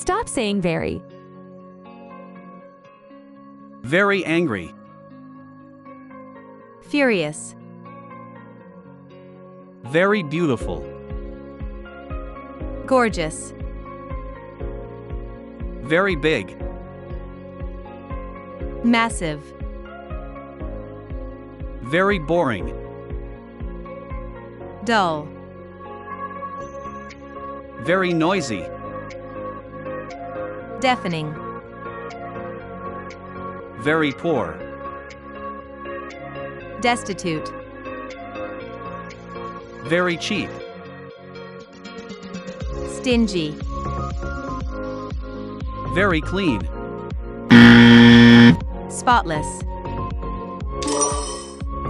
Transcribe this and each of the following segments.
Stop saying very. Very angry. Furious. Very beautiful. Gorgeous. Very big. Massive. Very boring. Dull. Very noisy. Deafening. Very poor. Destitute. Very cheap. Stingy. Very clean. Spotless.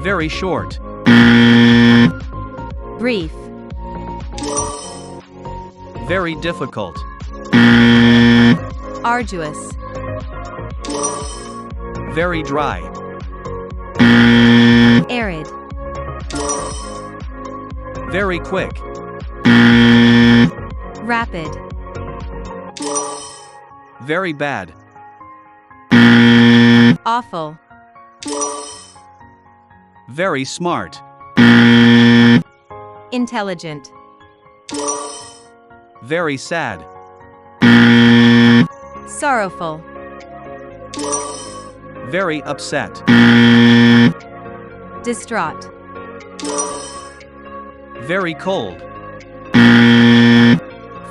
Very short. Brief. Very difficult. Arduous. Very dry. Arid. Very quick. Rapid. Very bad. Awful. Very smart. Intelligent. Very sad. Sorrowful. Very upset. Distraught. Very cold.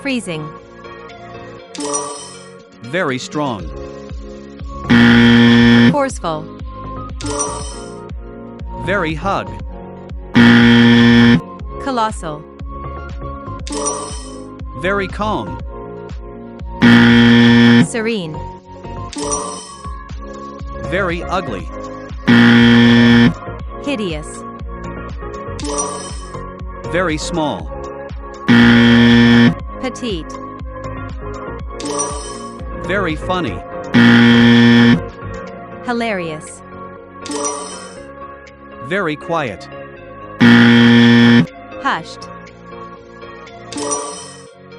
Freezing. Very strong. Forceful. Very hug. Colossal. Very calm. Serene. Very ugly. Hideous. Very small. Petite. Very funny. Hilarious. Very quiet. Hushed.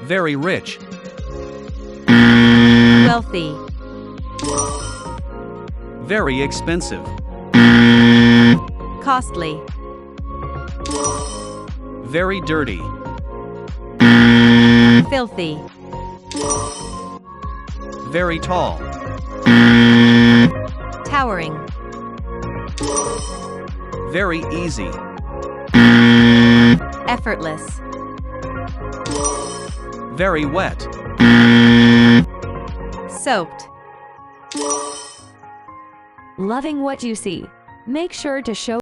Very rich. Wealthy. Very expensive. Costly. Very dirty. Filthy. Very tall. Towering. Very easy. Effortless. Very wet. Soaked. Loving what you see. Make sure to show